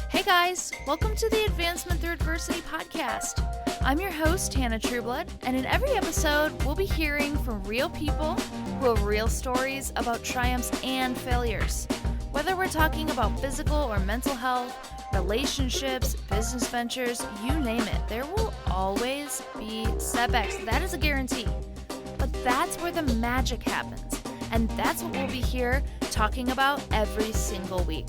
Hey guys, welcome to the Advancement Through Adversity podcast. I'm your host, Hannah Trueblood, and in every episode, we'll be hearing from real people who have real stories about triumphs and failures. Whether we're talking about physical or mental health, relationships, business ventures, you name it, there will always be setbacks. That is a guarantee. But that's where the magic happens, and that's what we'll be here talking about every single week.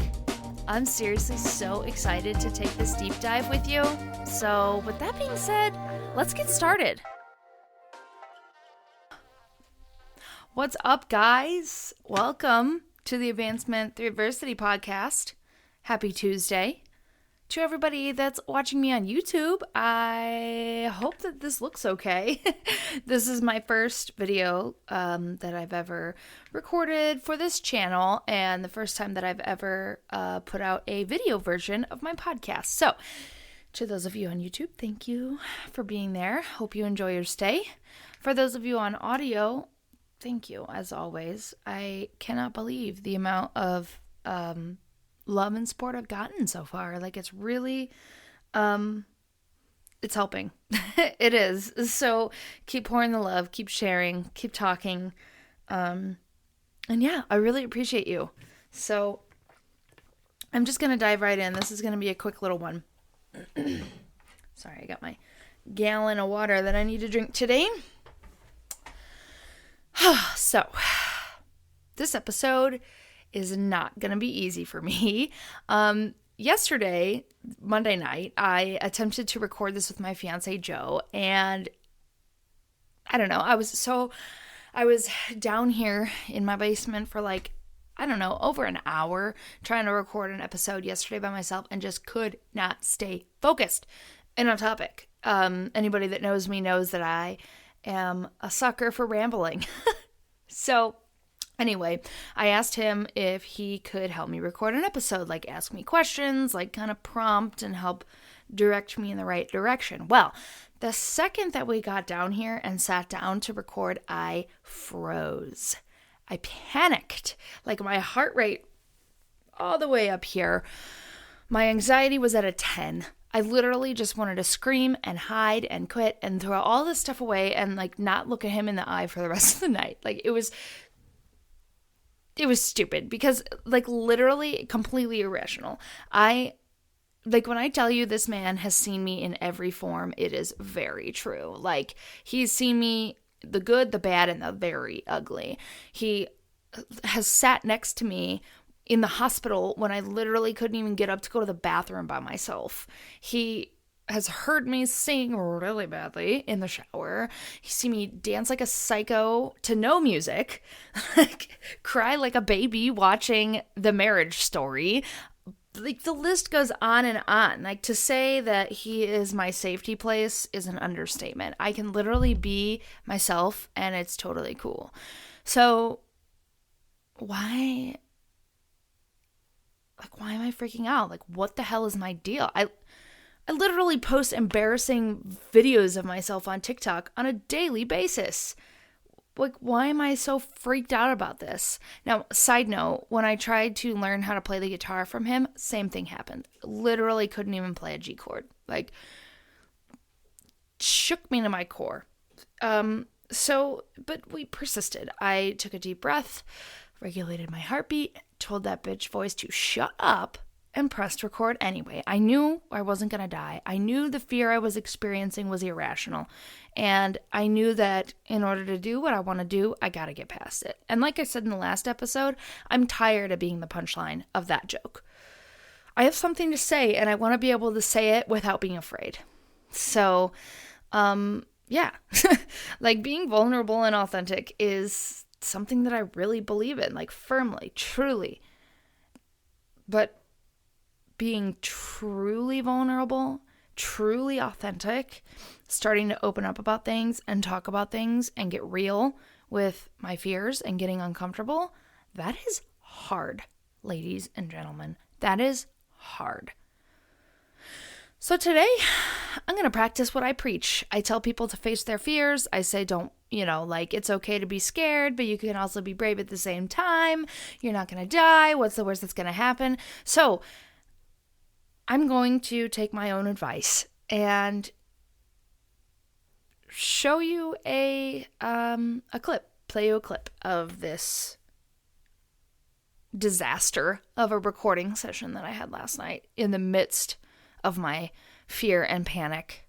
I'm seriously so excited to take this deep dive with you. So with that being said, let's get started. What's up, guys? Welcome to the Advancement Through Adversity podcast. Happy Tuesday. To everybody that's watching me on YouTube, I hope that this looks okay. This is my first video that I've ever recorded for this channel, and the first time that I've ever put out a video version of my podcast. So, to those of you on YouTube, thank you for being there. Hope you enjoy your stay. For those of you on audio, thank you, as always. I cannot believe the amount of love and support I've gotten so far. Like, it's really, it's helping. It is. So keep pouring the love, keep sharing, keep talking. And yeah, I really appreciate you. So I'm just going to dive right in. This is going to be a quick little one. Sorry, I got my gallon of water that I need to drink today. So this episode is not going to be easy for me. Yesterday, Monday night, I attempted to record this with my fiancé, Joe, and I don't know, I was down here in my basement for over an hour trying to record an episode yesterday by myself and just could not stay focused and on topic. Anybody that knows me knows that I am a sucker for rambling. So anyway, I asked him if he could help me record an episode, like ask me questions, like kind of prompt and help direct me in the right direction. Well, the second that we got down here and sat down to record, I froze. I panicked, like my heart rate all the way up here. My anxiety was at a 10. I literally just wanted to scream and hide and quit and throw all this stuff away and not look at him in the eye for the rest of the night. It was stupid because literally completely irrational. When I tell you this man has seen me in every form, it is very true. He's seen me the good, the bad, and the very ugly. He has sat next to me in the hospital when I literally couldn't even get up to go to the bathroom by myself. He has heard me sing really badly in the shower. He's seen me dance like a psycho to no music, cry like a baby watching The Marriage Story. The list goes on and on. To say that he is my safety place is an understatement. I can literally be myself and it's totally cool. So why am I freaking out? What the hell is my deal? I literally post embarrassing videos of myself on TikTok on a daily basis. Why am I so freaked out about this? Now, side note, when I tried to learn how to play the guitar from him, same thing happened. Literally couldn't even play a G chord. Shook me to my core. But we persisted. I took a deep breath, regulated my heartbeat, told that bitch voice to shut up, and pressed record anyway. I knew I wasn't going to die. I knew the fear I was experiencing was irrational. And I knew that in order to do what I want to do, I got to get past it. And like I said in the last episode, I'm tired of being the punchline of that joke. I have something to say, and I want to be able to say it without being afraid. So, yeah. Being vulnerable and authentic is something that I really believe in, firmly, truly. But being truly vulnerable, truly authentic, starting to open up about things and talk about things and get real with my fears and getting uncomfortable, that is hard, ladies and gentlemen. That is hard. So today, I'm going to practice what I preach. I tell people to face their fears. I say, don't, it's okay to be scared, but you can also be brave at the same time. You're not going to die. What's the worst that's going to happen? So I'm going to take my own advice and show you a clip, play you a clip of this disaster of a recording session that I had last night in the midst of my fear and panic.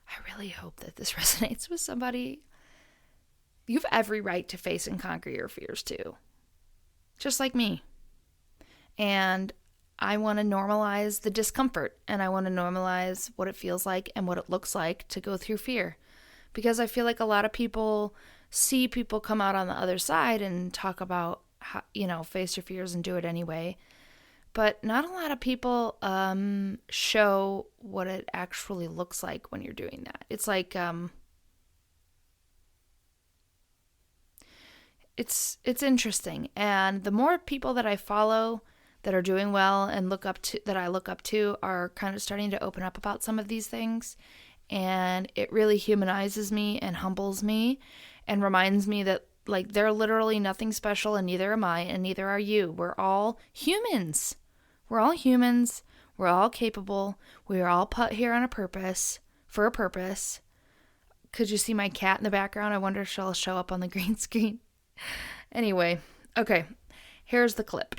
I really hope that this resonates with somebody. You have every right to face and conquer your fears too, just like me. And I want to normalize the discomfort, and I want to normalize what it feels like and what it looks like to go through fear. Because I feel like a lot of people see people come out on the other side and talk about how, face your fears and do it anyway. But not a lot of people show what it actually looks like when you're doing that. It's like, it's interesting. And the more people that I follow that are doing well and that I look up to are kind of starting to open up about some of these things. And it really humanizes me and humbles me and reminds me that they're literally nothing special, and neither am I, and neither are you. We're all humans. We're all humans. We're all capable. We are all put here on for a purpose. Could you see my cat in the background? I wonder if she'll show up on the green screen. Anyway, okay, here's the clip.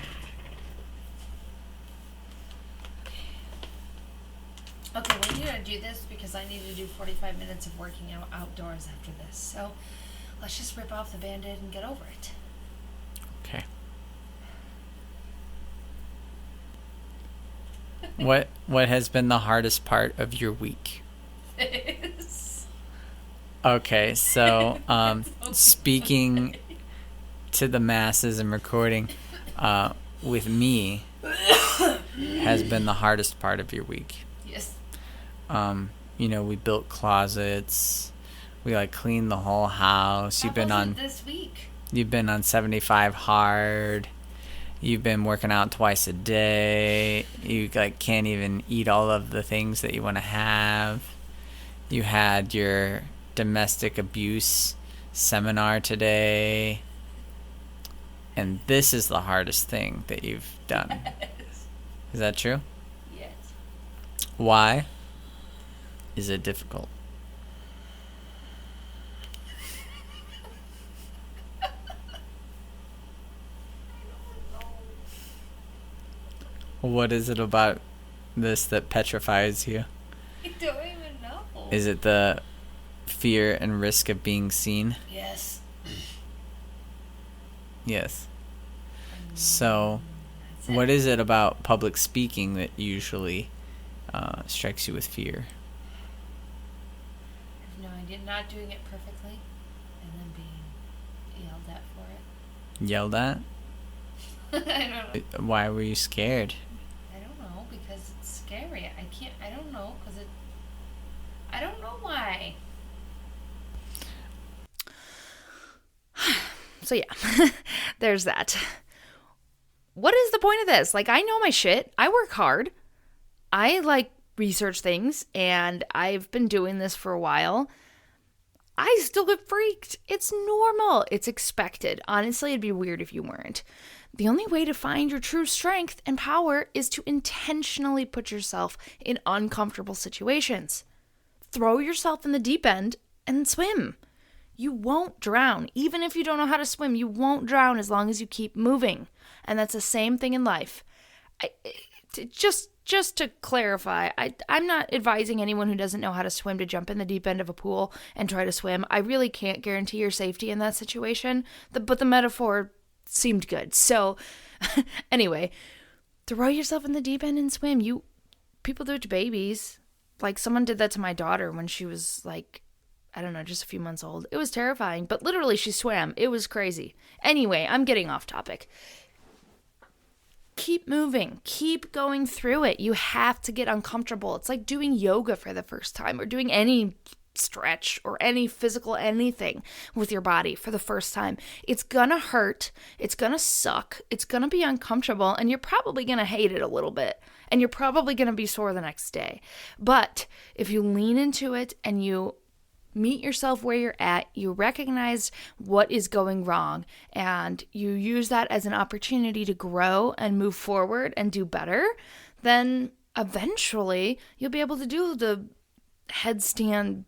Okay, we're going to do this because I need to do 45 minutes of working out outdoors after this. So let's just rip off the Band-Aid and get over it. Okay. What has been the hardest part of your week? This. Okay, so speaking to the masses and recording with me has been the hardest part of your week. Yes. We built closets. We cleaned the whole house. How was it this week? You've been on 75 hard. You've been working out twice a day. You can't even eat all of the things that you want to have. You had your domestic abuse seminar today. And this is the hardest thing that you've done. Yes. Is that true? Yes. Why is it difficult? What is it about this that petrifies you? I don't even know. Is it the fear and risk of being seen? Yes. Yes. So, what is it about public speaking that usually strikes you with fear? I have no idea. Not doing it perfectly and then being yelled at for it. Yelled at? I don't know. Why were you scared? I don't know, because it's scary. I don't know, because I don't know why. So yeah, there's that. What is the point of this? I know my shit. I work hard. I research things, and I've been doing this for a while. I still get freaked. It's normal. It's expected. Honestly, it'd be weird if you weren't. The only way to find your true strength and power is to intentionally put yourself in uncomfortable situations. Throw yourself in the deep end and swim. You won't drown. Even if you don't know how to swim, you won't drown as long as you keep moving. And that's the same thing in life. Just to clarify, I'm not advising anyone who doesn't know how to swim to jump in the deep end of a pool and try to swim. I really can't guarantee your safety in that situation. But the metaphor seemed good. So anyway, throw yourself in the deep end and swim. People do it to babies. Someone did that to my daughter when she was I don't know, just a few months old. It was terrifying, but literally she swam. It was crazy. Anyway, I'm getting off topic. Keep moving. Keep going through it. You have to get uncomfortable. It's like doing yoga for the first time or doing any stretch or any physical anything with your body for the first time, it's gonna hurt, it's gonna suck, it's gonna be uncomfortable, and you're probably gonna hate it a little bit, and you're probably gonna be sore the next day. But if you lean into it and you meet yourself where you're at, you recognize what is going wrong, and you use that as an opportunity to grow and move forward and do better, then eventually you'll be able to do the headstand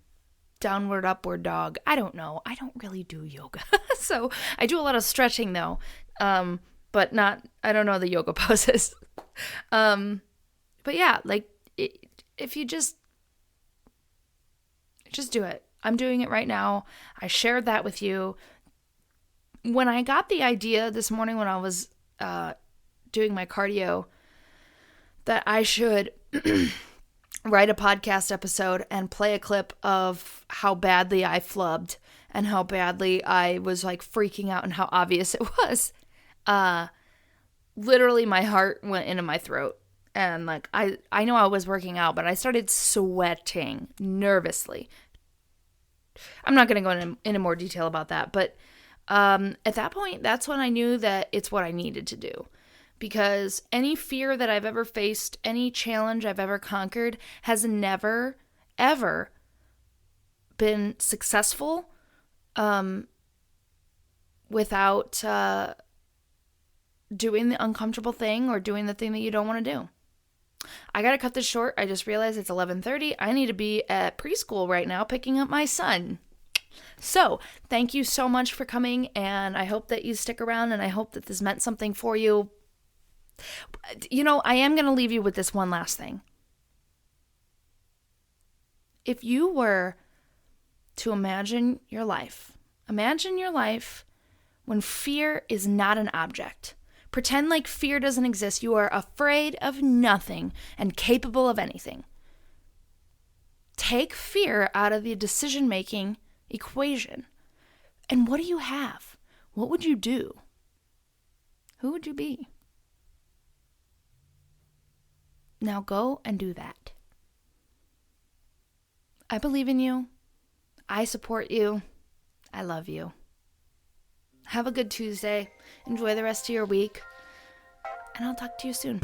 downward upward dog. I don't know. I don't really do yoga. So I do a lot of stretching though. But I don't know the yoga poses. But yeah, like if you just do it. I'm doing it right now. I shared that with you. When I got the idea this morning when I was doing my cardio that I should write a podcast episode and play a clip of how badly I flubbed and how badly I was like freaking out and how obvious it was. Literally my heart went into my throat. And like I know I was working out, but I started sweating nervously. I'm not going to go into more detail about that, but at that point, that's when I knew that it's what I needed to do. Because any fear that I've ever faced, any challenge I've ever conquered has never, ever been successful without doing the uncomfortable thing or doing the thing that you don't want to do. I got to cut this short. I just realized it's 11:30. I need to be at preschool right now picking up my son. So, thank you so much for coming, and I hope that you stick around, and I hope that this meant something for you. You know, I am going to leave you with this one last thing. If you were to imagine your life when fear is not an object. Pretend like fear doesn't exist. You are afraid of nothing and capable of anything. Take fear out of the decision-making equation. And what do you have? What would you do? Who would you be? Now go and do that. I believe in you. I support you. I love you. Have a good Tuesday. Enjoy the rest of your week. And I'll talk to you soon.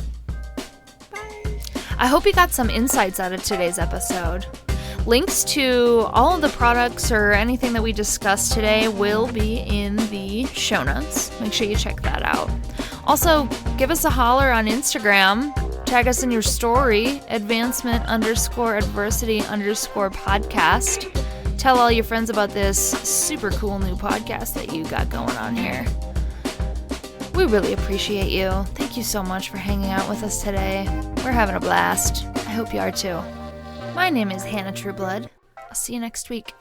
Bye. I hope you got some insights out of today's episode. Links to all of the products or anything that we discussed today will be in the show notes. Make sure you check that out. Also, give us a holler on Instagram. Tag us in your story, advancement_adversity_podcast. Tell all your friends about this super cool new podcast that you got going on here. We really appreciate you. Thank you so much for hanging out with us today. We're having a blast. I hope you are too. My name is Hannah Trueblood. I'll see you next week.